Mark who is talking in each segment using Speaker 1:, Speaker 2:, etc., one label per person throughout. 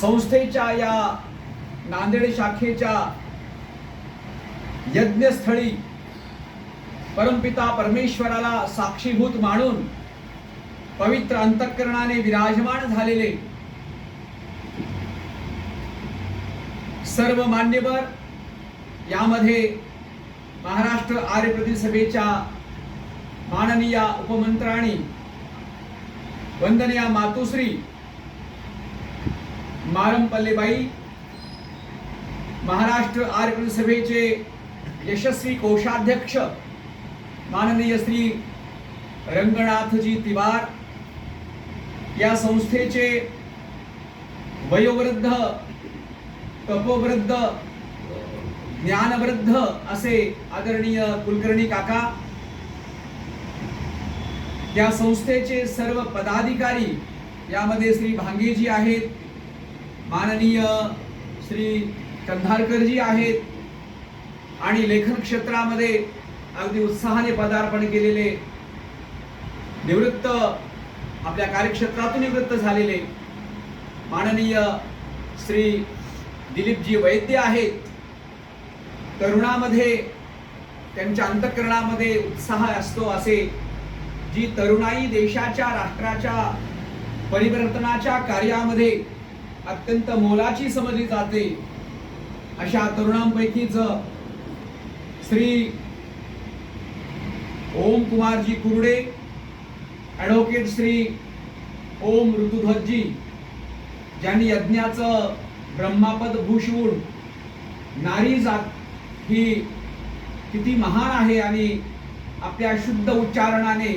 Speaker 1: संस्थेच्या या नांदेड शाखेच्या यज्ञस्थळी परमपिता परमेश्वराला साक्षीभूत मानून पवित्र अंतःकरणाने विराजमान झालेले सर्व मान्यवर, यामध्ये महाराष्ट्र आर्य प्रतिसभेच्या माननीय उपमंत्राणी वंदनीय मातोश्री मारमपल्लेबाई, महाराष्ट्र आर्य प्रतिसभेचे यशस्वी कोषाध्यक्ष माननीय श्री रंगनाथजी तिवार, या संस्थेचे वयोवृद्ध, तपोवृद्ध, ज्ञानवृद्ध असे आदरणीय कुलकर्णी काका, या संस्थेचे सर्व पदाधिकारी, यामध्ये श्री भांगेजी आहेत, माननीय श्री कंधारकरजी आहेत आणि लेखन क्षेत्रामध्ये अगदी उत्साहाने पदार्पण केलेले निवृत्त, आपल्या कार्यक्षेत्रातून निवृत्त झालेले माननीय श्री दिलीपजी वैद्य आहेत. तरुणामध्ये त्यांच्या अंतःकरणामध्ये उत्साह असतो, असे जी तरुणाई देशाच्या, राष्ट्राच्या परिवर्तनाच्या कार्यामध्ये अत्यंत मोलाची समजली जाते, अशा तरुणांपैकीच श्री ओम कुमारजी कुरडे, ॲडव्होकेट श्री ओम ऋतुध्वजजी, ज्यांनी यज्ञाचं ब्रह्मापद भूषवून नारी जात ही किती महान आहे आणि आपल्या शुद्ध उच्चारणाने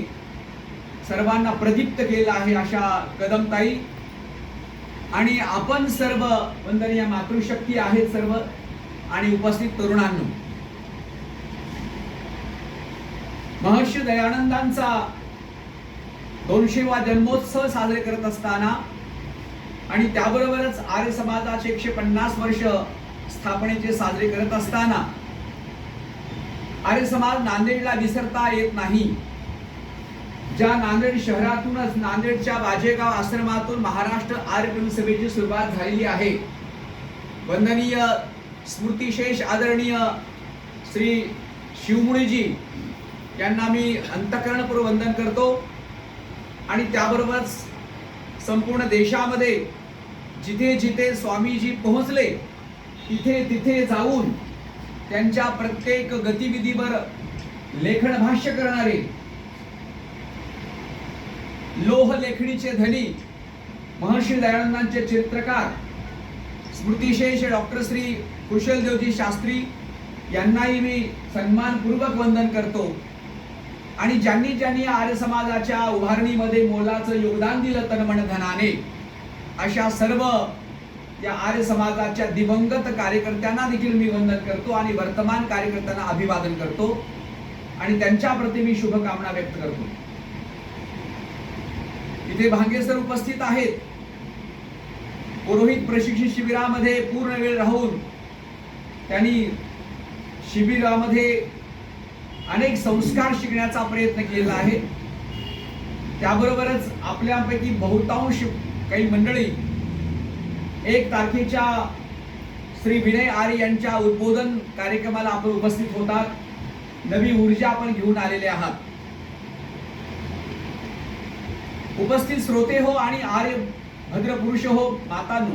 Speaker 1: सर्वांना प्रदीप्त केलं आहे, अशा कदमताई आणि आपण सर्व वंदनीय मातृशक्ती आहेत सर्व, आणि उपस्थित तरुणांनो, महर्षी दयानंदांचा 200वा जन्मोत्सव साजरे करत असताना आणि त्याबरोबरच आर्य समाजाचे 150 वर्ष स्थापनेचे साजरे करत असताना आर्य समाज नांदेडला विसरता येत नाही. ज्या नांदेड शहरातूनच, नांदेडच्या वाजेगाव आश्रमातून महाराष्ट्र आर्य प्रतिसभेची सुरुवात झालेली आहे. वंदनीय स्मृतिशेष आदरणीय श्री शिवमुळीजी यांना मी अंतःकरणपूर्वक वंदन करतो आणि त्याबरोबरच संपूर्ण देशामध्ये जिथे जिथे स्वामीजी पोहोचले तिथे तिथे जाऊन त्यांच्या प्रत्येक गतिविधीवर लेखन भाष्य करणारे लोह लेखणीचे धनी महर्षी दयानंदांचे चित्रकार स्मृतिशेष डॉक्टर श्री कुशलदेवजी शास्त्री यांनाही मी सन्मानपूर्वक वंदन करतो. आणि ज्यांनी ज्यांनी आर्य समाजाच्या उभारणीमध्ये मोलाचं योगदान दिलं तनमन धनाने, अशा सर्व या आर्य समाजाच्या दिवंगत कार्यकर्त्यांना देखील मी वंदन करतो आणि वर्तमान कार्यकर्त्यांना अभिवादन करतो आणि त्यांच्या प्रती मी शुभकामना व्यक्त करतो. इथे भांगे सर उपस्थित आहेत. पुरोहित प्रशिक्षण शिबिरामध्ये पूर्ण वेळ राहून त्यांनी शिबिरामध्ये अनेक संस्कार शिकण्याचा प्रयत्न केला आहे. त्याबरोबरच आपल्यापैकी बहुतांश काही मंडळी 1 तारखेच्या श्री विनय आर्य यांच्या उद्बोधन कार्यक्रमाला आपण उपस्थित होतात. नवी ऊर्जा आपण घेऊन आलेले आहात. उपस्थित श्रोते हो आणि आर्य भद्रपुरुष हो, मातांनो,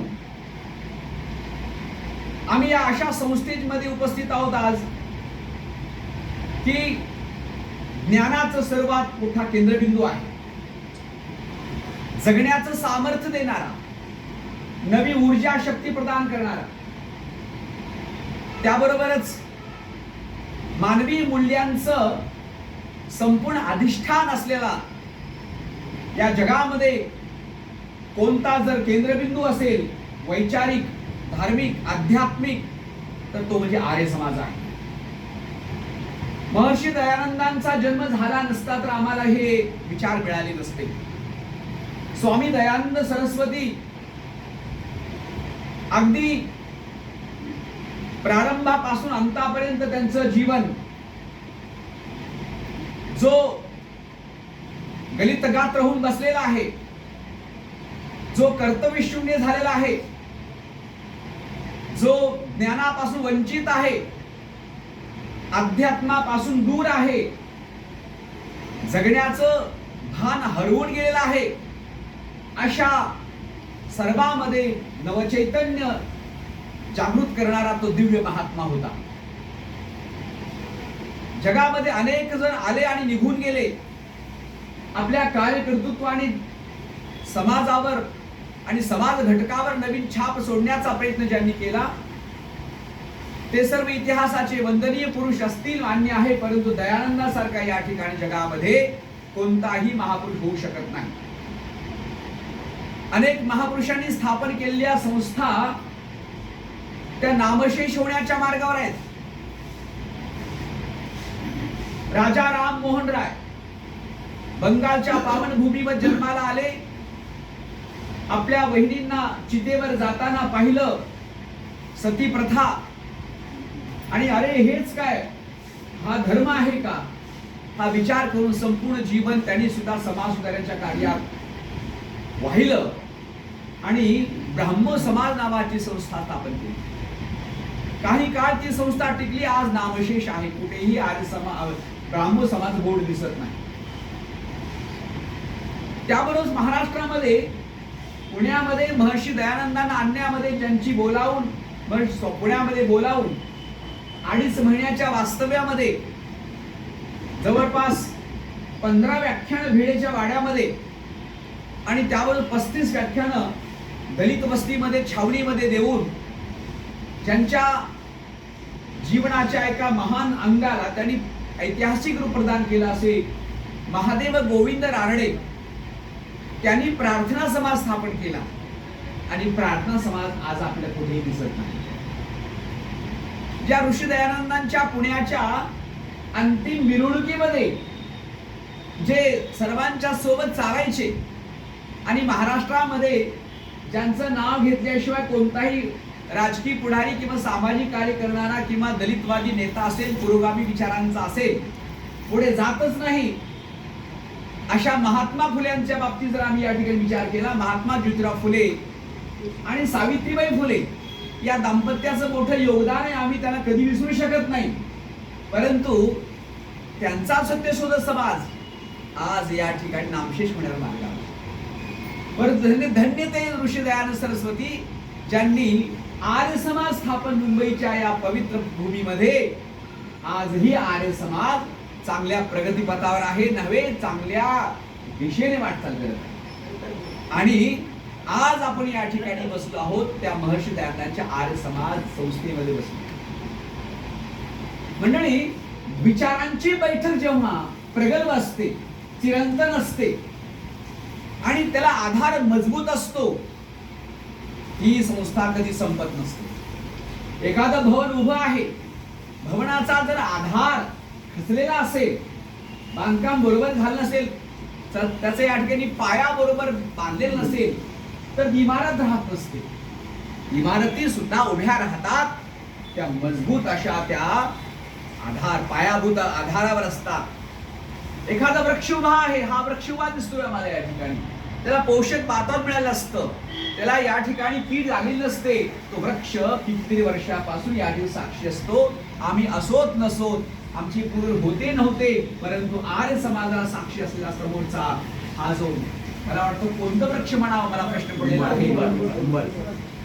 Speaker 1: आम्ही या अशा संस्थेमध्ये उपस्थित आहोत आज की ज्ञानाचं सर्वात मोठा केंद्रबिंदू आहे. जगण्याचं सामर्थ्य देणारा, नवी ऊर्जा शक्ती प्रदान करणारा, त्याबरोबरच मानवी मूल्यांचं संपूर्ण अधिष्ठान असलेला या जगामध्ये कोणता जर केंद्रबिंदू असेल, वैचारिक, धार्मिक, आध्यात्मिक, तर तो म्हणजे आर्य समाज आहे. महर्षी दयानंदांचा जन्म झाला नसता तर आम्हाला हे विचार मिळाले नसते. स्वामी दयानंद सरस्वती अगदी प्रारंभापासून अंतापर्यंत त्यांचं जीवन जो गलित गात्र होऊन बसलेला आहे, जो कर्तव्य शून्य झालेला आहे, जो ज्ञानापासून वंचित आहे, अध्यात्मापासून दूर आहे, जगण्याचं भान हरवून गेलेलं आहे, अशा सर्वांमध्ये नवचैतन्य जागृत करणारा तो दिव्य महात्मा होता. जगामध्ये अनेक जण आले आणि निघून गेले. आपल्या कार्यकर्तृत्वाने समाजावर आणि समाज घटकावर नवीन छाप सोडण्याचा प्रयत्न ज्यांनी केला ते सर्व इतिहासाचे वंदनीय पुरुष असतील, मान्य आहे. परंतु दयानंदासारखा या ठिकाणी जगामध्ये कोणताही महापुरुष होऊ शकत नाही. अनेक महापुरुषांनी स्थापन केलेल्या संस्था त्या नामशेष होण्याच्या मार्गावर आहेत. राजा राम मोहन राय बंगालच्या पावनभूमीवर जन्माला आले. आपल्या बहिणींना चितेवर जाताना पाहिलं, सती प्रथा, आणि अरे हेच काय, हा धर्म आहे का, हा विचार करून संपूर्ण जीवन त्यांनी सुद्धा समाज सुधारण्याच्या कार्यात वाहिलं आणि ब्राह्मो समाज नावाची संस्था स्थापन केली. काही काळ ती संस्था टिकली. आज नामशेष आहे. कुठेही आर्य समाज ब्राह्मो समाज बोर्ड दिसत नाही. त्याबरोबर महाराष्ट्रामध्ये पुण्यामध्ये महर्षी दयानंदांना आणण्यामध्ये ज्यांची बोलावून पुण्यामध्ये बोलावून 2.5 महिन्याच्या वास्तव्यामध्ये जवळपास 15 व्याख्यान भिडेच्या वाड्यामध्ये आणि त्यावर 35 व्याख्यानं दलित वस्तीमध्ये छावणीमध्ये देऊन ज्यांच्या जीवनाच्या एका महान अंगाला त्यांनी ऐतिहासिक रूप प्रदान केलं असे महादेव गोविंद रानडे त्यांनी प्रार्थना समाज स्थापन केला. आणि प्रार्थना समाज आज आपल्या कुठेही दिसत नाही. ज्या ऋषी दयानंदांच्या पुण्याच्या अंतिम मिरवणुकीमध्ये जे सर्वांच्या सोबत चालायचे आणि महाराष्ट्रामध्ये ज्यांचं नाव घेतल्याशिवाय कोणताही राजकीय पुढारी किंवा सामाजिक कार्य करणारा किंवा दलितवादी नेता असेल, पुरोगामी विचारांचा असेल, पुढे जातच नाही, अशा महात्मा फुल्यांच्या बाबतीत जर आम्ही या ठिकाणी विचार केला, महात्मा ज्योतिराव फुले आणि सावित्रीबाई फुले या दाम्पत्याचं मोठं योगदान आहे. आम्ही त्यांना कधी विसरू शकत नाही. परंतु त्यांचा सत्यशोध समाज आज या ठिकाणी नामशेष होण्यावर लागला. परंतु धन्य ते ऋषी दयानंद सरस्वती ज्यांनी आर्य समाज स्थापन मुंबईच्या या पवित्र भूमीमध्ये आजही आर्य समाज चांगल्या प्रगतीपथावर आहे, नव्हे चांगल्या दिशेने वाटचाल करत आहे. आणि आज आपण या ठिकाणी बसलो आहोत त्या महर्षी दयानंदांच्या आर्य समाज संस्थेमध्ये बसलो. मंडळी, विचारांची बैठक जेव्हा प्रगल्भ असते, चिरंतन असते आणि त्याला आधार मजबूत असतो, ही संस्था कधी संपत नसते. एखादं भवन उभं आहे, भवनाचा जर आधार खचलेला असेल, बांधकाम बरोबर झालं नसेल, त्याचे या ठिकाणी पाया बरोबर बांधलेला नसेल, तर इमारत राहत नसते. इमारती सुद्धा उभ्या राहतात त्या मजबूत अशा त्या आधार पायाभूत आधारावर असतात. एखादा वृक्ष उभा आहे, हा वृक्ष उभा दिसतोय आम्हाला या ठिकाणी, त्याला पोषक वातावरण मिळालं असतं, त्याला या ठिकाणी कीड लागली नसते, तो वृक्ष कितीतरी वर्षापासून या ठिकाणी साक्षी असतो. आम्ही असोत नसोत, आमची पूर्व होते नव्हते, परंतु आर्य समाजाला साक्षी असलेला समोरचा हा जो, मला वाटतं कोणतं वृक्ष म्हणावं, मला प्रश्न पडलेला आहे.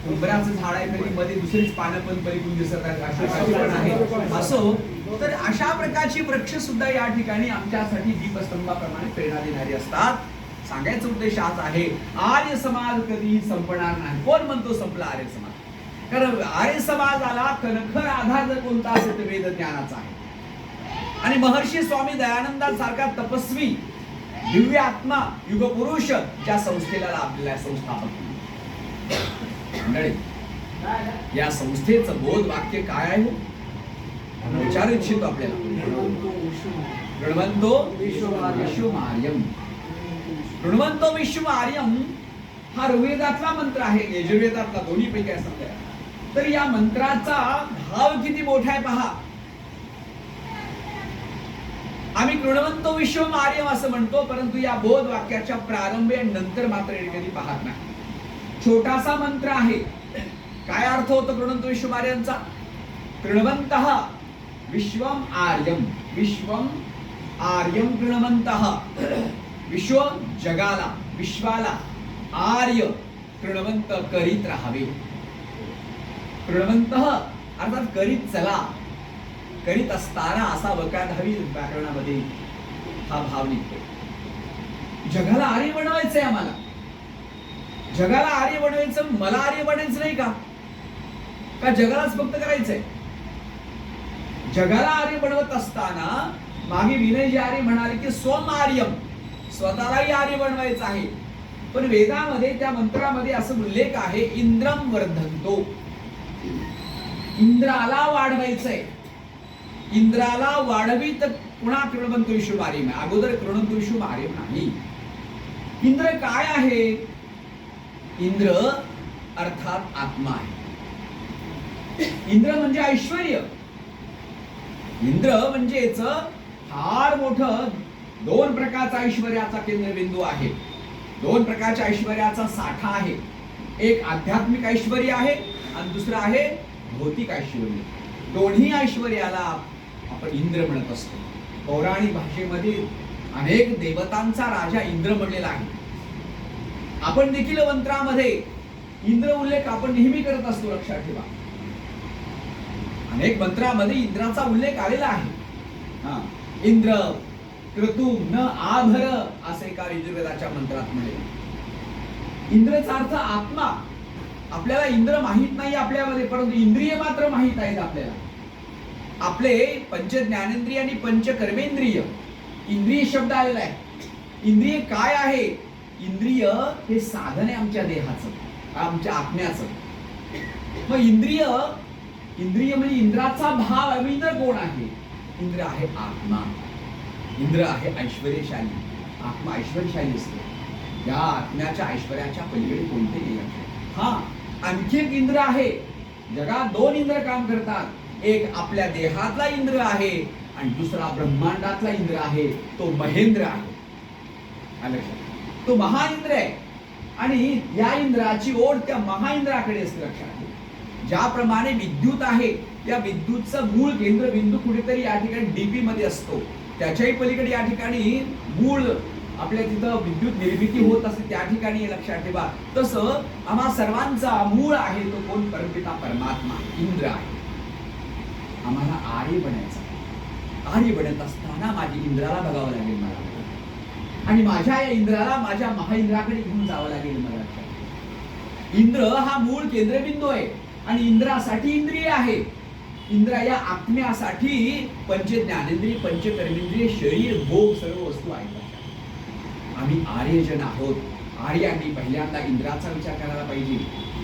Speaker 1: उंबराचं झाड आहे, कधी मध्ये दुसरीच पानं पण पलीकडून दिसत आहेत, अशा पण आहे. असो तर अशा प्रकारची वृक्ष सुद्धा या ठिकाणी आमच्यासाठी दीपस्तंभाप्रमाणे प्रेरणा देणारी असतात. सांगायचा उद्देश हाच आहे, आर्य समाज कधीही संपणार नाही. कोण म्हणतो संपला आर्य समाज? कारण आर्य समाजाला खरखर आधार जर कोणता असेल तर वेद ज्ञानाचा आहे. आणि महर्षी स्वामी दयानंदांसारखा तपस्वी दिव्य आत्मा युगपुरुष ज्या संस्थेला लाभलेला आहे, संस्थापक मंडळी, या संस्थेचं बोध वाक्य काय आहे? विचारू इच्छितो आपल्याला. ऋण्वन्तो विश्वमार्यम. ऋण्वन्तो विश्वमार्यम हा ऋग्वेदातला मंत्र आहे, यजुर्वेदातला, दोन्हीपैकी आहे समजा. तर या मंत्राचा भाव किती मोठा आहे पहा. आम्ही ऋण्वन्तो विश्वमार्यम असं म्हणतो, परंतु या बोध वाक्याच्या प्रारंभी आणि नंतर मात्र कधी पाहत नाही. छोटासा मंत्र आहे, काय अर्थ होतो कृणवंत विश्वम आर्यांचा? कृणवंतः विश्वम आर्यम, विश्वम आर्यम कृणवंतः, विश्व जगाला, विश्वाला, आर्य कृणवंत करीत राहावे. कृणवंतः अर्थात करीत चला, करीत असताना असा वकाधावी व्याकरणामध्ये हा भाव निघतो. जगाला आर्य बनवायचंय आम्हाला, जगाला आर्य बनवायचं. मला आर्य बनायचं नाही का जगालाच फक्त करायचंय? जगाला आर्य बनवत असताना मागे विनयजी आर्य म्हणाले की स्वम आर्यम, स्वतःलाही आर्य बनवायचं आहे. पण वेदामध्ये त्या मंत्रामध्ये असं उल्लेख आहे इंद्रम वर्धंतो, इंद्राला वाढवायचंय. इंद्राला वाढवीत पुन्हा कृणवंत विश्वम आर्यम, अगोदर कृणवंत विश्वम आर्यम नाही. इंद्र काय आहे? इंद्र अर्थात आत्मा आहे. इंद्र म्हणजे ऐश्वर्य. इंद्र म्हणजेच फार मोठं दोन प्रकारचा ऐश्वर्याचा केंद्रबिंदू आहे, दोन प्रकारच्या ऐश्वर्याचा साठा आहे. एक आध्यात्मिक ऐश्वर्य आहे आणि दुसरं आहे भौतिक ऐश्वर्य. दोन्ही ऐश्वर्याला आपण इंद्र म्हणत असतो. पौराणिक भाषेमध्ये अनेक देवतांचा राजा इंद्र म्हणलेला आहे. आपण देखील मंत्रामध्ये इंद्र उल्लेख आपण नेहमी करत असतो, लक्षात ठेवा. अनेक मंत्रामध्ये इंद्राचा उल्लेख आलेला आहे. इंद्र क्रतुम न आभर असे एका यजुर्वेदाच्या मंत्रात म्हणले. इंद्रचा अर्थ आत्मा. आपल्याला इंद्र माहित नाही आपल्यामध्ये, परंतु इंद्रिय मात्र माहित आहेत आपल्याला. आपले पंच ज्ञानेंद्रिय आणि पंच कर्मेंद्रिय, इंद्रिय शब्द आलेला आहे. इंद्रिय काय आहे? इंद्रिय हे साधन आहे आमच्या देहाचं, आमच्या आत्म्याचं. मग इंद्रिय, इंद्रिय म्हणजे इंद्राचा भाव. इंद्र कोण आहे? इंद्र आहे आत्मा. इंद्र आहे ऐश्वर्यशाली. आत्मा ऐश्वर्यशाली असते. या आत्म्याच्या ऐश्वर्याच्या पलीकडे कोणतेही नाही. हा, आणखी एक इंद्र आहे. जगात दोन इंद्र काम करतात. एक आपल्या देहातला इंद्र आहे आणि दुसरा ब्रह्मांडातला इंद्र आहे, तो महेंद्र आहे. तो महाइंद्र आहे आणि या इंद्राची ओढ त्या महाइंद्राकडे असते. लक्षात ठेवा. ज्याप्रमाणे विद्युत आहे, या विद्युतचं मूळ केंद्रबिंदू कुठेतरी या ठिकाणी डीपी मध्ये असतो, त्याच्याही पलीकडे या ठिकाणी मूळ आपल्या तिथं विद्युत निर्मिती होत असते, त्या ठिकाणी लक्षात ठेवा. तसं आम्हा सर्वांचा मूळ आहे तो कोण? परमपिता परमात्मा इंद्र आहे. आम्हाला आर्य बनायचं. आर्य बनत असताना माझी इंद्राला बघावं लागेल मला, आणि माझ्या या इंद्राला माझ्या महाइंद्राकडे घेऊन जावं लागेल मला. इंद्र हा मूळ केंद्रबिंदू आहे आणि इंद्रासाठी इंद्रिय आहे. इंद्र या आत्म्यासाठी पंच ज्ञानेंद्रिय, पंच कर्मेंद्रिय, शरीर, भोग सर्व वस्तू आहेत. आम्ही आर्यजन आहोत. आर्यांनी पहिल्यांदा इंद्राचा विचार करायला पाहिजे,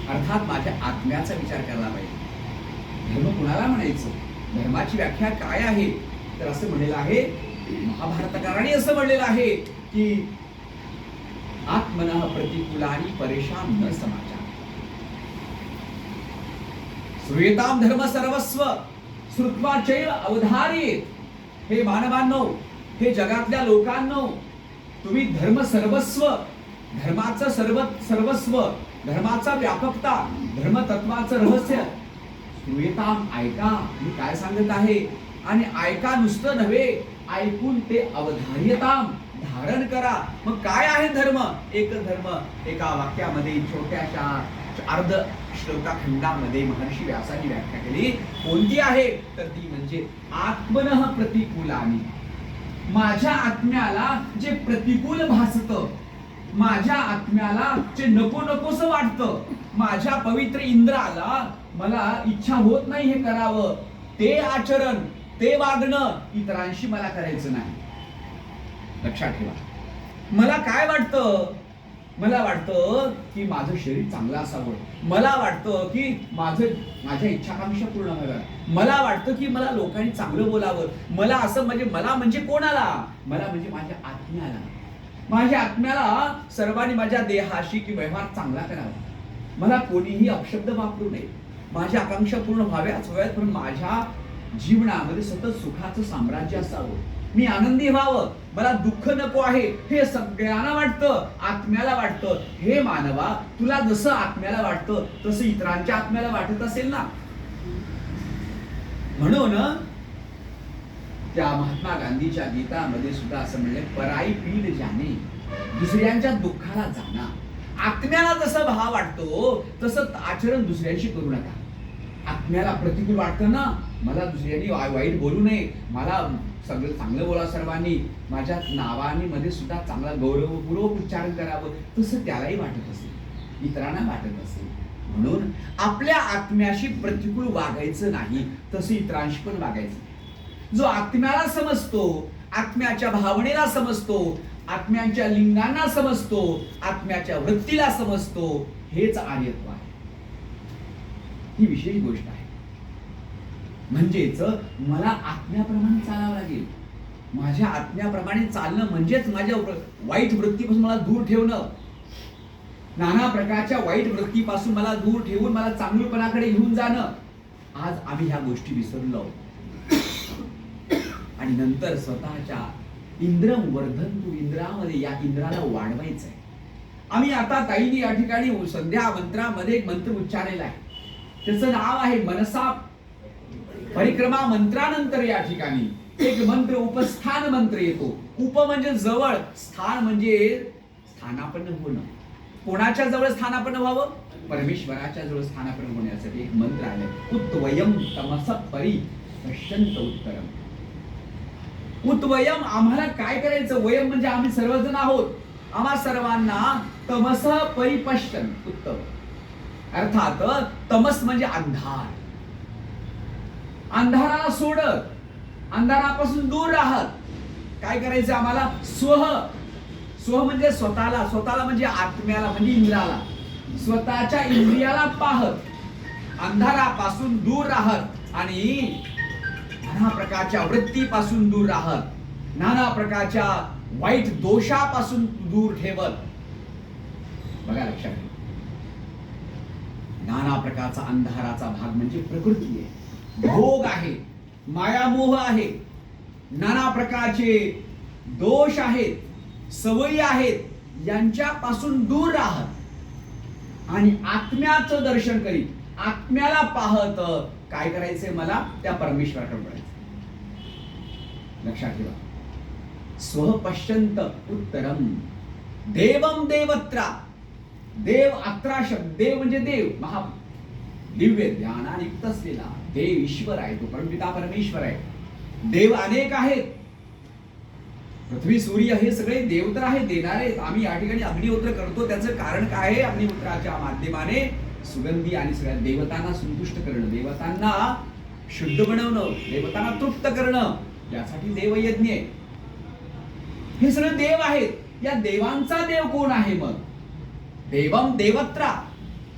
Speaker 1: अर्थात माझ्या आत्म्याचा विचार करायला पाहिजे. धर्म कुणाला म्हणायचं? धर्माची व्याख्या काय आहे? तर असं म्हणलेलं आहे, महाभारतकारांनी असं म्हणलेलं आहे की आत्मनः प्रतिकूलानि परेशान न समाचार, श्रूयताम धर्म सर्वस्व श्रुत्वा चैव अवधारेत. हे मानवांनो, हे जगातल्या लोकांनो, तुम्ही धर्म सर्वस्व, धर्माचं सर्वस्व, धर्माचा व्यापकता, धर्मतत्वाचं रहस्य श्रूयताम, ऐका मी काय सांगत आहे. आणि ऐका नुसतं नव्हे, ऐकून ते अवधार्यताम, धारण करा. मग काय आहे धर्म? एक धर्म एका वाक्यामध्ये छोट्याशा अर्ध श्लोकाखंडामध्ये महर्षी व्यासांनी व्याख्या केली. कोणती आहे? तर ती म्हणजे आत्मनः प्रतिकूलानि. माझ्या आत्म्याला जे प्रतिकूल भासतं, माझ्या आत्म्याला जे नको नकोसं वाटतं, माझ्या पवित्र इंद्राला मला इच्छा होत नाही हे करावं, ते आचरण, ते वागणं इतरांशी मला करायचं नाही. लक्षात ठेवा. मला काय वाटतं? मला वाटतं की माझं शरीर चांगलं असावं, मला वाटतं की माझ्या इच्छाकांक्षा पूर्ण व्हाव्या, मला वाटतं की मला लोकांनी चांगलं बोलावं, मला असं म्हणजे मला म्हणजे कोणाला? मला म्हणजे माझ्या आत्म्याला. माझ्या आत्म्याला सर्वांनी माझ्या देहाशी की व्यवहार चांगला करावा, मला कोणीही अपशब्द वापरू नये, माझ्या आकांक्षा पूर्ण व्हाव्याच, पण माझ्या जीवनामध्ये सतत सुखाचं साम्राज्य असावं, मी आनंदी व्हावं, मला दुःख नको आहे हे सगळ्यांना वाटतं, आत्म्याला वाटतं. हे मानवा, तुला जसं आत्म्याला वाटतं तसं इतरांच्या आत्म्याला वाटत असेल ना. म्हणून त्या महात्मा गांधीच्या गीतामध्ये सुद्धा असं म्हणले, पराई पीड जाणे, दुसऱ्यांच्या दुःखाला जाणं. आत्म्याला जसं भाव वाटतो तसं आचरण दुसऱ्यांशी करू नका. आत्म्याला प्रतिकूल वाटतं ना, मला दुसऱ्यांनी वाईट बोलू नये, मला सगळं चांगलं बोला, सर्वांनी माझ्या नावानी मध्ये सुद्धा चांगला गौरवपूर्वक उच्चारण करावं, तसं त्यालाही वाटत असेल, इतरांना वाटत असेल. म्हणून आपल्या आत्म्याशी प्रतिकूल वागायचं नाही, तसं इतरांशी पण वागायचं. जो आत्म्याला समजतो, आत्म्याच्या भावनेला समजतो, आत्म्यांच्या लिंगांना समजतो, आत्म्याच्या वृत्तीला समजतो, हेच आर्यत्व आहे. ही विशेष गोष्ट आहे. म्हणजेच मला आत्म्याप्रमाणे चालावं लागेल. माझ्या आत्म्याप्रमाणे चालणं म्हणजेच माझ्या वाईट वृत्तीपासून मला दूर ठेवणं, नाना प्रकारच्या वाईट वृत्तीपासून मला दूर ठेवून मला चांगुलपणाकडे घेऊन जाणं. आज आम्ही ह्या गोष्टी विसरलो आणि नंतर स्वतःच्या इंद्रम वर्धंतु, इंद्रामध्ये या इंद्राला वाढवायचं आहे. आम्ही आता ताईनी या ठिकाणी संध्या मंत्रामध्ये एक मंत्र उच्चारलेला आहे, त्याचं नाव आहे मनसा परिक्रमा. मंत्रानंतर या ठिकाणी एक मंत्र उपस्थान मंत्र येतो. उप म्हणजे जवळ, स्थान म्हणजे स्थानापन्न होणं. कोणाच्या जवळ स्थानापन्न व्हावं? परमेश्वराच्या जवळ स्थानापन्न होण्यासाठी एक मंत्र आहे, उत्वयम तमस परि पश्यंत उत्तरम. उत्वयम, आम्हाला काय करायचं? वयम म्हणजे आम्ही सर्वजण आहोत. आम्हा सर्वांना तमस परिपश्यन, उत्तम. अर्थात तमस म्हणजे अंधार. अंधाराला सोडत, अंधारापासून दूर राहत काय करायचं आम्हाला? स्वह. स्वह म्हणजे स्वतःला, स्वतःला म्हणजे आत्म्याला, म्हणजे इंद्राला, स्वतःच्या इंद्रियाला पाहत, अंधारापासून दूर राहत आणि नाना प्रकारच्या वृत्तीपासून दूर राहत, नाना प्रकारच्या वाईट दोषापासून दूर ठेवत. बघा लक्षात घ्या, नाना प्रकारचा अंधाराचा भाग म्हणजे प्रकृती आहे, भोग आहे, मायामोह आहे, नाना प्रकारचे दोष आहेत, सवयी आहेत, यांच्यापासून दूर राहत आणि आत्म्याचं दर्शन करीत, आत्म्याला पाहत काय करायचंय? मला त्या परमेश्वराकडे वळायचं. लक्षात ठेवा, स्वपश्यंत उत्तरम देवम देवत्रा. देव अत्रा शब्द, देव म्हणजे देव, महा दिव्य ज्ञानाने युक्त असलेला देव ईश्वर आहे, तो परमपिता परमेश्वर आहे. देव अनेक आहेत, पृथ्वी सूर्य हे सगळे देव तर आहेत, देणारे. आम्ही या ठिकाणी अग्निहोत्र करतो, त्याचं कारण काय आहे? अग्निहोत्राच्या माध्यमाने सुगंधी आणि सगळ्या देवतांना संतुष्ट करणं, देवतांना शुद्ध बनवणं, देवतांना तृप्त करणं, यासाठी देवयज्ञ आहे. हे सगळे देव आहेत. या देवांचा देव कोण आहे मग? देवम देवत्रा.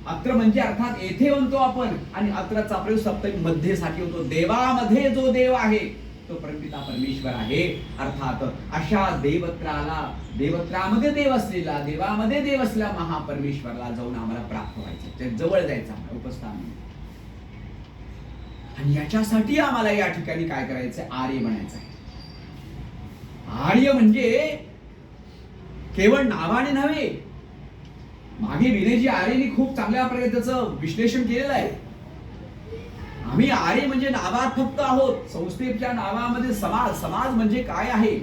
Speaker 1: अत्र म्हणजे अर्थात येथे म्हणतो आपण, आणि अत्रचा प्रयोग सप्तमी मध्ये साठी होतो. देवामध्ये जो देव आहे तो परमपिता परमेश्वर आहे. अर्थात अशा देवत्राला, देवत्रामध्ये देव असलेला, देवामध्ये देव असलेला महापरमेश्वराला जाऊन आम्हाला प्राप्त व्हायचं, त्या जवळ जायचं आम्हाला उपस्थान. आणि याच्यासाठी आम्हाला या ठिकाणी काय करायचंय? आर्य बनायचं आहे. आर्य म्हणजे केवळ नावाने नव्हे, मागे विनयजी आर्यनी खूप चांगल्या प्रकारे त्याचं विश्लेषण केलेलं आहे. आम्ही आर्य म्हणजे नावात फक्त आहोत. संस्थेच्या नावामध्ये समाज, समाज म्हणजे काय आहे?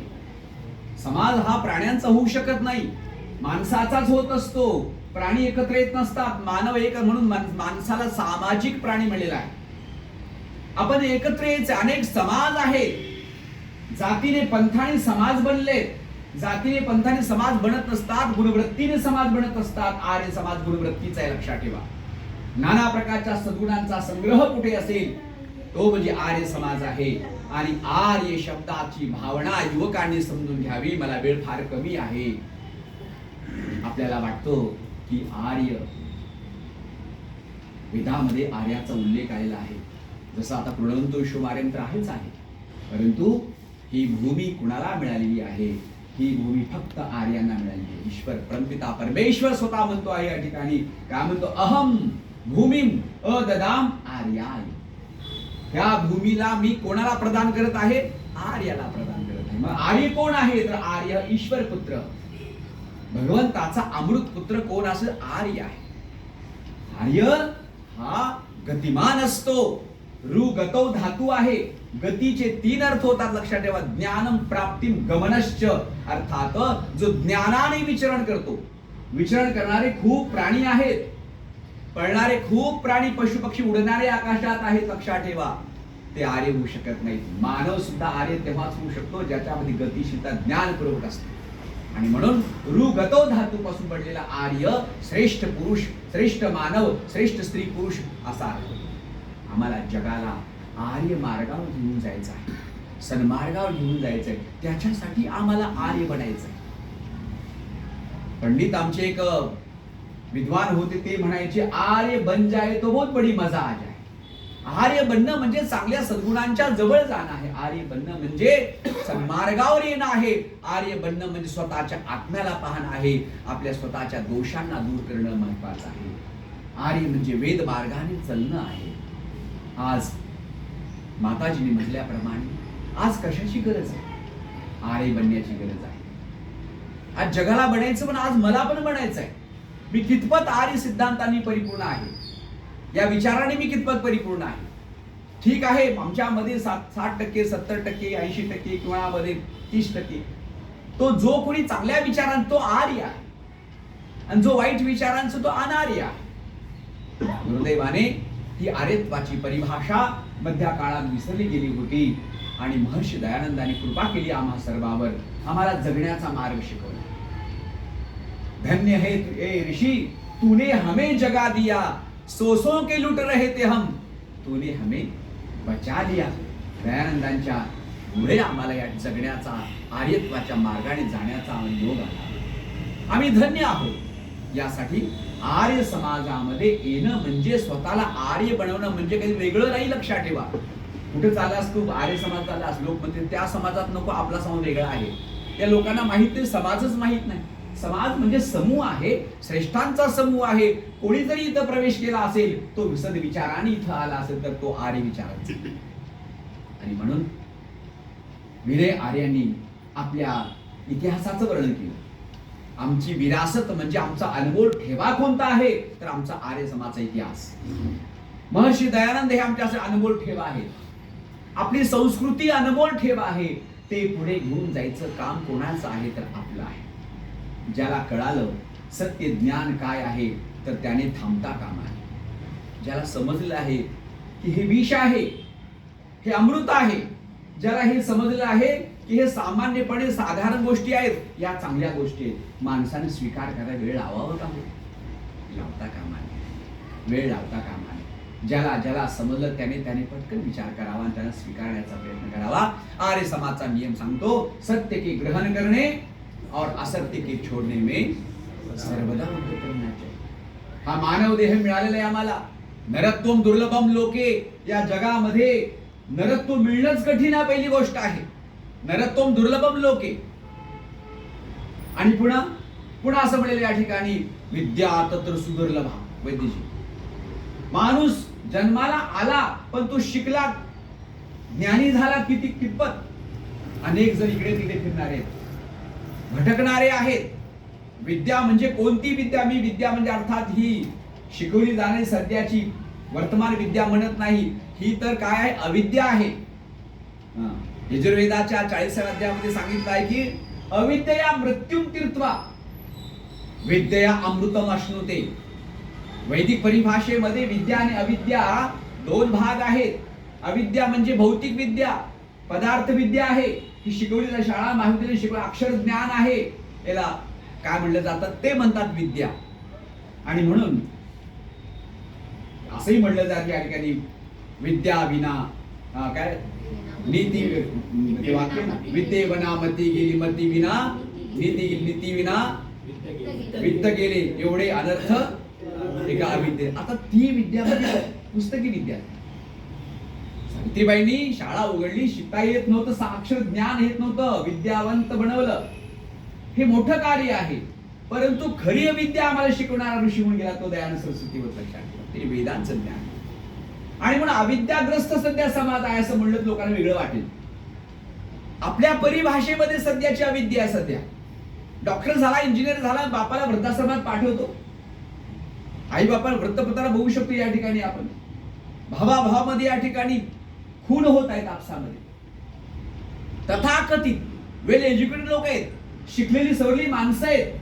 Speaker 1: समाज हा प्राण्यांचा होऊ शकत नाही, माणसाचाच होत असतो. प्राणी एकत्र येत नसतात, मानव एक, म्हणून माणसाला सामाजिक प्राणी म्हणलेला आहे. आपण एकत्र यायचे. अनेक समाज आहेत, जातीने पंथाने समाज बनले. जातीने पंथाने समाज बनत नसतात, गुणवृत्तीने समाज बनत असतात. आर्य समाज गुणवृत्तीचा आहे, लक्षात ठेवा. नाना प्रकारच्या सद्गुणांचा संग्रह कुठे असेल तो म्हणजे आर्य समाज आहे. आणि आर्य शब्दाची भावना युवकांनी समजून घ्यावी. मला वेळ फार कमी आहे. आपल्याला वाटतो की आर्य, वेदामध्ये आर्याचा उल्लेख आलेला आहे. जसं आता कृणवंतो विश्वमार्यम तर आहेच आहे, परंतु ही भूमी कुणाला मिळालेली आहे? ही भूमी फक्त आर्यांना मिळालेली आहे. ईश्वर परमपिता परमेश्वर स्वतः म्हणतो आहे या ठिकाणी, काय म्हणतो? अहम भूमिम अददाम आर्याय. या भूमीला मी कोणाला प्रदान करत आहे? आर्याला प्रदान करत आहे. मग आर्य कोण आहे तर आर्य ईश्वर पुत्र, भगवंताचा अमृत पुत्र कोण असेल? आर्य आहे. आर्य हा गतिमान असतो. रु गतौ धातू आहे. गतीचे 3 अर्थ होतात, लक्षात ठेवा. ज्ञानम प्राप्तिम गमनश्च, अर्थात जो ज्ञानाने विचरण करतो. विचरण करणारे खूप प्राणी आहेत, पळणारे खूप प्राणी, पशु पक्षी उडणारे आकाशात आहेत, लक्षात ठेवा. ते आर्य होऊ शकत नाहीत. मानव सुद्धा आर्य तेव्हाच होऊ शकतो ज्याच्यामध्ये गतिशीलता ज्ञानपूर्वक असते. आणि म्हणून रु गतौ धातू पासून पडलेला आर्य श्रेष्ठ पुरुष, श्रेष्ठ मानव, श्रेष्ठ स्त्री पुरुष असा आहे. आम्हाला जगाला आर्य मार्गावर घेऊन जायचं आहे, सन्मार्गावर घेऊन जायचं आहे. त्याच्यासाठी आम्हाला आर्य बनायचं आहे. पंडित आमचे एक विद्वान होते, ते म्हणायचे आर्य बन जाए तो बहुत बडी मजा आ जाए. आर्य बनणं म्हणजे चांगल्या सद्गुणांच्या जवळ जाणं आहे. आर्य बनणं म्हणजे सन्मार्गावर येणं आहे. आर्य बनणं म्हणजे स्वतःच्या आत्म्याला पाहणं आहे, आपल्या स्वतःच्या दोषांना दूर करणं महत्वाचं आहे. आर्य म्हणजे वेद मार्गाने चालणं आहे. आज माताजीने म्हटल्याप्रमाणे आज कशाची गरज आहे? आर्य बनण्याची गरज आहे. आज जगाला बनायचं, पण आज मला पण बनायचं आहे. मी कितपत आर्य सिद्धांतांनी परिपूर्ण आहे, या विचाराने मी कितपत परिपूर्ण आहे. ठीक आहे, आमच्यामध्ये 60%, 70%, 80% किंवा मध्ये 30%, तो जो कोणी चांगल्या विचारांचा तो आर्य आहे, आणि जो वाईट विचारांचा तो अनार्य आहे. दुर्दैवाने ही आर्यत्वाची परिभाषा मध्या काळात विसरली गेली होती, आणि महर्षी दयानंदांनी कृपा केली आम्हा सर्वांवर, आम्हाला जगण्याचा मार्ग शिकवला. धन्य है ए ऋषि, तूने हमें जगा दिया, सो के लुट रहे थे हम, तूने हमें बचा लिया. दयानंदांच्या मुळे आम्हाला या जगण्याचा, आर्यत्वाच्या मार्गाने जाण्याचा योग आला. आम्ही धन्य आहोत. यासाठी आर्य समाजामध्ये येणं म्हणजे स्वतःला आर्य बनवणं म्हणजे काही वेगळं नाही, लक्षात ठेवा. कुठे चाललास तू? आर्य समाज चाललास, लोक म्हणते त्या समाजात नको, आपला समाज वेगळा आहे. या लोकांना माहित नाही, समाजच माहित नाही. समाज म्हणजे समूह आहे, श्रेष्ठांचा समूह आहे. कोणी जरी इथं प्रवेश केला असेल, तो विसद विचाराने इथं आला असेल, तर तो आर्य विचारांचा. आणि म्हणून वीरे आर्यांनी आपल्या इतिहासाचं वर्णन केलं. आमची विरासत म्हणजे आमचा अनमोल ठेवा कोणता आहे तर आमचा आर्य समाजाचा इतिहास. महर्षी दयानंद हे आमच्या अनमोल ठेवा आहे. आपली संस्कृती अनमोल ठेवा आहे. ते पुढे घेऊन जायचं काम कोणाचं आहे तर आपलं आहे. ज्याला कळालं सत्य ज्ञान काय आहे तर त्याने थांबता कामा नये. ज्याला समजलं आहे की हे विष आहे, हे अमृत आहे, ज्याला हे समजलं आहे की हे सामान्यपणे साधारण गोष्टी आहेत, या चांगल्या गोष्टी आहेत, माणसाने स्वीकार करायला वेळ लावावा का? लावता कामा नये, वेळ लावता कामा नये. ज्याला ज्याला समजलं त्याने पटकन विचार करावा आणि त्याला स्वीकारण्याचा प्रयत्न करावा. आर्य समाजचा नियम सांगतो, सत्य के ग्रहण करणे और असत्य के छोड़ने में सर्वदा उद्यत करना चाहिए. हा मानव देह मिळालेला आहे आम्हाला. नरत्वम दुर्लभम लोके, या जगामध्ये नरत्व मिळणंच कठीण आहे, पहिली गोष्ट आहे. नरत्वम दुर्लभम लोके. आणि पुन्हा असं म्हणेल या ठिकाणी, विद्या तत्र सुदुर्लभा. वैद्यजी, माणूस जन्माला आला पण तो शिकला, ज्ञानी झाला कितपत? अनेक जण इकडे तिकडे फिरणारे आहेत, भटकणारे आहेत. विद्या म्हणजे कोणती विद्या? मी विद्या म्हणजे अर्थात ही शिकवली जाणारी सध्याची वर्तमान विद्या म्हणत नाही. ही तर काय आहे? अविद्या आहे. यजुर्वेदाच्या 40व्या अध्यायामध्ये सांगितलं आहे की अविद्या मृत्युम तीर्थवा विद्या अमृतम अश्नुते. वैदिक परिभाषेमध्ये विद्या आणि अविद्या 2 भाग आहेत. अविद्या म्हणजे भौतिक विद्या, पदार्थ विद्या आहे, ही शिकवली जाते. शाळा महाविद्यालय शिकवली, अक्षर ज्ञान आहे, याला काय म्हणलं जातं ते म्हणतात विद्या. आणि म्हणून असंही म्हणलं जातं या ठिकाणी, विद्या विना काय नीती, विद्ये विना मती गेली, मती विना नीती गेली, नीती विना वित्त गेले, एवढे अनर्थ एका अविद्ये. आता ती विद्या म्हणजे पुस्तकी विद्या. सावित्रीबाईंनी शाळा उघडली, शिकता येत नव्हतं, अक्षर ज्ञान येत नव्हतं, विद्यावंत बनवलं. हे मोठं कार्य आहे. परंतु खरी विद्या आम्हाला शिकवणारा ऋषी होऊन गेला तो दयानंद सरस्वती होत, लक्षात ठेवा. ते वेदांचं ज्ञान. आणि म्हणून अविद्याग्रस्त सध्या समाज आहे असं म्हणलं लोकांना वेगळं वाटेल. आपल्या परिभाषेमध्ये सध्याची अविद्या आहे. सध्या डॉक्टर झाला, इंजिनियर झाला, बापाला वृद्धाश्रमात पाठवतो. आई बापाला वृत्तपत्राला बघू शकतो या ठिकाणी आपण. भावाभावामध्ये या ठिकाणी खून होत आहेत आपसामध्ये. तथाकथित वेल एज्युकेटेड लोक आहेत, शिकलेली सवरली माणसं आहेत.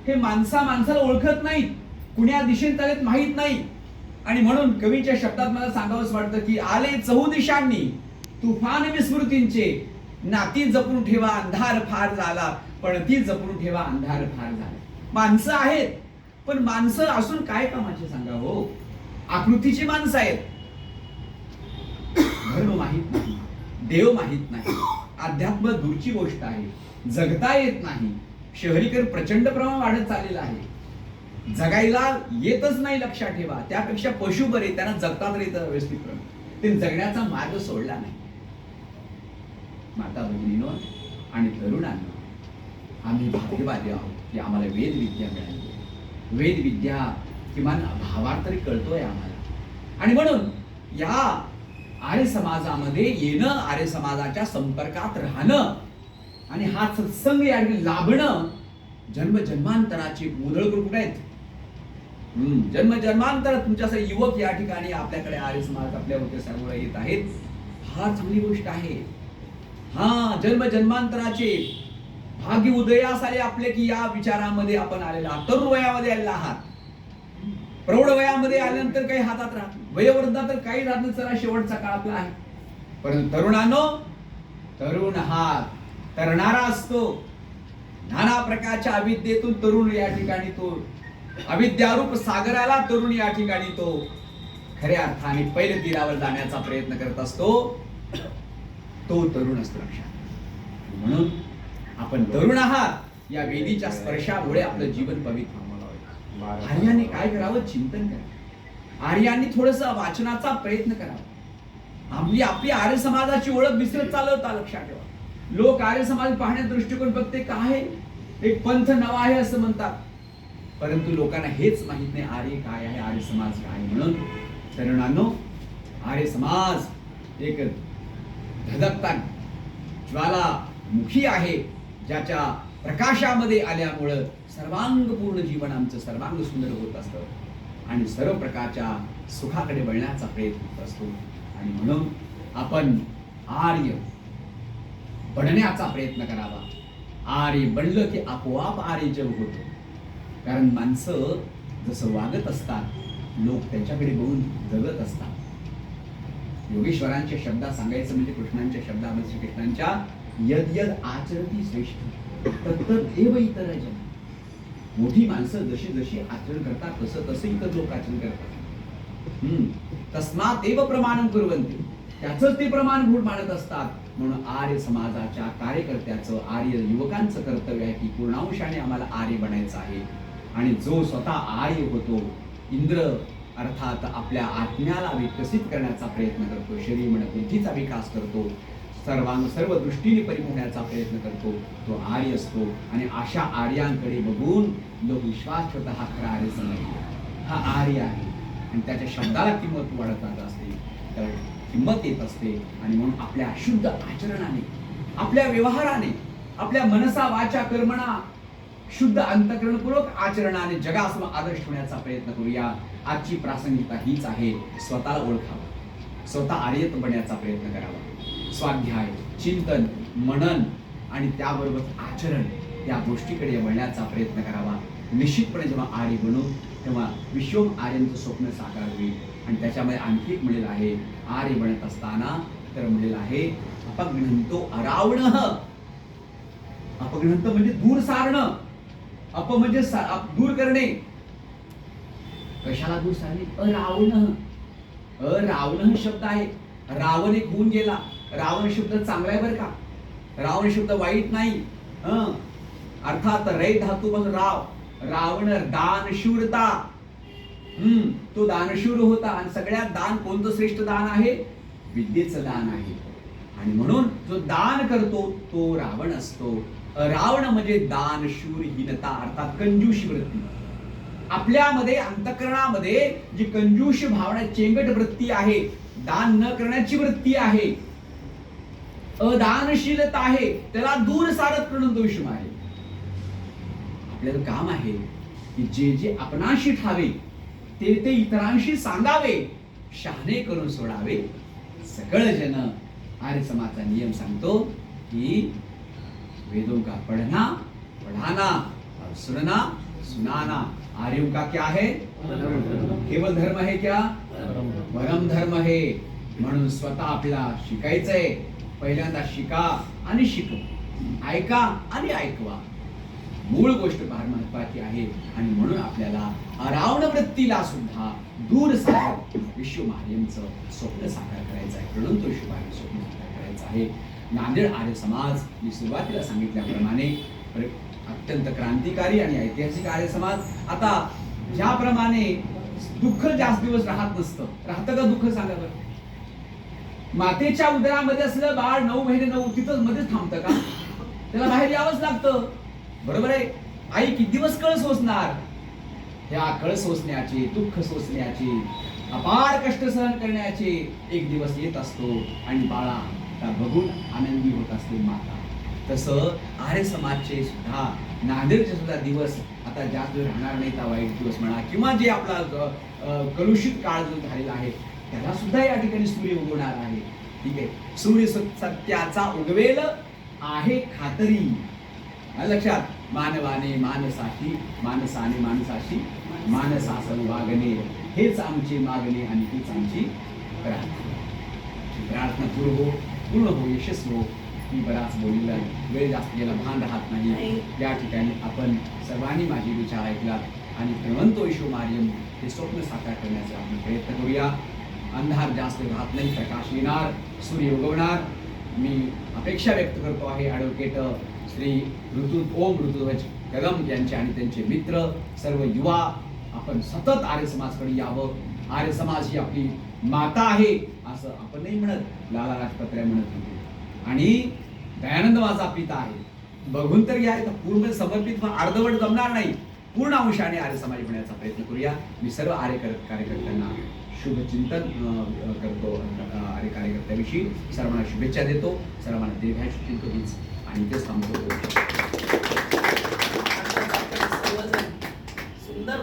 Speaker 1: हे माणसाला ओळखत नाहीत, कुण्या दिशेने चालत माहीत नाही. आणि म्हणून कवीच्या शब्दात मला सांगावंच वाटतं की आले चहूदिशांनी तुफान विस्मृतींचे, नाती जपून ठेवा अंधार फार झाला, पण ती जपून ठेवा अंधार फार झाला. माणसं आहेत, पण माणसं असून काय कामाचे सांगा हो. आकृतीची माणसं आहेत, धर्म माहित नाही, देव माहित नाही, अध्यात्म दूरची गोष्ट आहे, जगता येत नाही. शहरीकरण प्रचंड प्रमाणात वाढत चाललेलं आहे, जगायला येतच नाही. लक्षात ठेवा, त्यापेक्षा पशु बरे, त्यांना जगता तर येतं व्यवस्थितपणे, ते जगण्याचा मार्ग सोडला नाही. माता भगिनीनो आणि तरुणांनो, आम्ही भाग्यवादी आहोत की आम्हाला वेद विद्या मिळाली. वेद विद्या किमान भावार्थ तरी कळतोय आम्हाला. आणि म्हणून या आर्य समाजामध्ये येणं, आर्य समाजाच्या संपर्कात राहणं आणि हा सत्संग या ठिकाणी लाभणं, जन्मजन्मांतराची मुदळकर कुठे आहेत. जन्मजन्मांतर तुमच्यासाठी युवक या ठिकाणी आपल्याकडे आर्य समाज आपल्या होते सर्व येत आहेत. हा चांगली गोष्ट आहे. हा जन्मजन्मांतराचे भाग्य उदयास आले आपले की या विचारामध्ये आपण आलेला आहात. तरुण वयामध्ये आलेला आहात. प्रौढ वयामध्ये आल्यानंतर काही हातात राहत, वयोवृद्धा तर काही राहत नाही. चला शेवटचा काळ आपला आहे. परंतु तरुणांनो, तरुण हा तरणारा असतो. नाना प्रकारच्या अविद्येतून तरुण या ठिकाणी तो अविद्यारूप सागराला तरुण या ठिकाणी तो खऱ्या अर्थाने पहिल्या तीरावर जाण्याचा प्रयत्न करत असतो. तो तरुण असतो लक्षात. म्हणून आपण तरुण आहात. या वेदीच्या स्पर्शामुळे आपलं जीवन पवित्र. आर्यांनी काय करावं, चिंतन करा. आर्यांनी थोडस वाचनाचा प्रयत्न करावा. आपली आर्य समाजाची ओळख विसरत चालवता. लक्षात ठेवा, लोक आर्य समाज पाहण्याचा दृष्टिकोन फक्त काय आहे, एक पंथ नवा आहे असं म्हणतात. परंतु लोकांना हेच माहित नाही आर्य काय आहे, आर्य समाज काय आहे. म्हणून तरुणांनो, आर्य समाज एक धडकता ज्वालामुखी आहे, ज्याच्या प्रकाशामध्ये आल्यामुळं सर्वांगपूर्ण जीवन आमचं सर्वांग सुंदर होत असतं आणि सर्व प्रकारच्या सुखाकडे वळण्याचा प्रयत्न होत असतो. आणि म्हणून आपण आर्य बनण्याचा प्रयत्न करावा. आर्य बनलं की आपोआप आर्य जग होतं. कारण माणसं जसं वागत असतात, लोक त्यांच्याकडे बघून जगत असतात. योगेश्वरांच्या शब्दात सांगायचं म्हणजे कृष्णांच्या शब्दामध्ये श्रीकृष्णांच्या यद यद आचरती श्रेष्ठ तत्तद एव इतर जन. मोठी माणसं जशी जशी आचरण करतात तसं तसं इतर लोक आचरण करतात. तस्मात एव प्रमाणम कुर्वन्ति, त्याचंच ते प्रमाणभूत मानत असतात. म्हणून आर्य समाजाच्या कार्यकर्त्याचं, आर्य युवकांचं कर्तव्य आहे की पूर्णांशाने आम्हाला आर्य बनायचं आहे. आणि जो स्वतः आर्य होतो, इंद्र अर्थात आपल्या आत्म्याला विकसित करण्याचा प्रयत्न करतो, शरीर मन बुद्धीचा विकास करतो, सर्व दृष्टीने परिपूर्णाचा प्रयत्न करतो, तो आर्य असतो. आणि अशा आर्यांकडे बघून लोक विश्वास ठेवतात, हा खरा आर्य समाज, हा आर्य आहे. आणि त्याच्या शब्दाला किंमत वाढत असते, तर किंमत येत असते. आणि म्हणून आपल्या शुद्ध आचरणाने, आपल्या व्यवहाराने, आपल्या मनसा वाचा कर्मणा शुद्ध अंतःकरणपूर्वक आचरणाने जगासमोर आदर्श होण्याचा प्रयत्न करूया. आजची प्रासंगिकता हीच आहे. स्वतःला ओळखावं, स्वतः आर्यत्व बनण्याचा प्रयत्न करावा. स्वाध्याय, चिंतन, मनन आणि त्याबरोबर आचरण या गोष्टीकडे वळण्याचा प्रयत्न करावा. निश्चितपणे जेव्हा आर्य बनू तेव्हा विश्वम आर्यांचं स्वप्न साकार होईल. आणि त्याच्यामध्ये आणखी एक म्हणेल आहे, आर्य बनत असताना तर म्हणेल आहे अपघ्नंतो अरावणः. अपघ्नंत म्हणजे दूर सारणं, अप म्हणजे दूर करणे. कशाला दूर सारणे? अरावणः. अरावणः शब्द आहे. रावण एक होऊन गेला. रावण शब्द चांगला आहे बरं का, रावण शब्द वाईट नाही. अर्थात रै धातू पासून राव, रावण दानशूरता. तो दानशूर होता. आणि सगळ्यात दान कोणतं श्रेष्ठ दान आहे? विद्येचं दान आहे. आणि म्हणून जो दान करतो तो रावण असतो. रावण म्हणजे दानशूरहीनता अर्थात कंजूष वृत्ती. आपल्यामध्ये अंतःकरणामध्ये जी कंजूष भावना, चेंगट वृत्ती आहे, दान न करण्याची वृत्ती आहे, अदानशीलता आहे त्याला दूर सारत प्रणतोषम आहे. आपल्याला काम आहे की जे जे आपणाशी ठावे ते ते इतरांशी सांगावे, शहाणे करून सोडावे सकळ जन. आर्य समाजचा नियम सांगतो की वेदों का पढ़ना पढ़ाना और सुनना सुनाना. आर्यों का क्या है? केवल धर्म है क्या? परम धर्म है. म्हणून स्वतः आपला शिकायचंय. पहिल्यांदा शिका आणि शिकवा, ऐका आणि ऐकवा. मूळ गोष्ट फार महत्वाची आहे आणि म्हणून आपल्याला अरावण वृत्तीला सुद्धा दूर सारत विश्वमार्यमचं स्वप्न साकार करायचं आहे. प्रणतोषिवारी स्वप्न साकार करायचं आहे. नांदेड आर्य समाज मी सुरुवातीला सांगितल्याप्रमाणे अत्यंत क्रांतिकारी आणि ऐतिहासिक आर्य समाज. आता ज्याप्रमाणे दुःख जास्त दिवस राहत नसतं, राहतं का दुःख सांगा बरं? मातेच्या उदरामध्ये असलं बाळ 9 महिने 9 तिथं मध्येच थांबतं का? त्याला बाहेर यावंच लागतं. बरोबर आहे. आई किती दिवस कळ सोसणार? ह्या कळ सोसण्याचे, दुःख सोसण्याचे, अपार कष्ट सहन करण्याचे एक दिवस येत असतो आणि बाळा त्या बघून आनंदी होत असते माता. तसं आर्य समाजचे सुद्धा नांदेडचे सुद्धा दिवस आता जास्त राहणार नाही. त्या वाईट दिवस म्हणा किंवा जे आपला कलुषित काळ जो झालेला आहे त्याला सुद्धा या ठिकाणी सूर्य उगवणार आहे. ठीक आहे. सूर्य सत्याचा उगवेल आहे खातरी. लक्षात. मानवाने मानसाशी, मानसाने माणसाशी, मानसासन वागणे हेच आमची मागणी आणि हीच आमची प्रार्थना. प्रार्थना पूर्ण हो, यशस्वी हो. मी बराच बोललेला वेळ जास्त गेला, भान राहत नाही. या ठिकाणी आपण सर्वांनी माझे विचार ऐकलात आणि प्रणतोषिवारी हे स्वप्न साकार करण्याचा आपण प्रयत्न करूया. अंधार जास्त राहत नाही, प्रकाश येणार, सूर्य उगवणार. मी अपेक्षा व्यक्त करतो आहे ॲडव्होकेट श्री ओम ऋतुध्वज कदम यांचे आणि त्यांचे मित्र सर्व युवा आपण सतत आर्य समाजकडे यावं. आर्य समाज ही आपली माता आहे असं आपण नाही म्हणत, लाला लाजपत राय म्हणत होते. आणि दयानंद माझा पिता आहे. बघून तर घ्या, पूर्ण समर्पित अर्धवट जमणार नाही. पूर्ण अंशाने आर्य समाज होण्याचा प्रयत्न करूया. मी सर्व आर्य कार्यकर्त्यांना शुभचिंतन करतो. आर्य कार्यकर्त्याविषयी सर्वांना शुभेच्छा देतो. सर्वांना दीर्घायुष्य चिंतो हीच आणि तेच थांबतो. सुंदर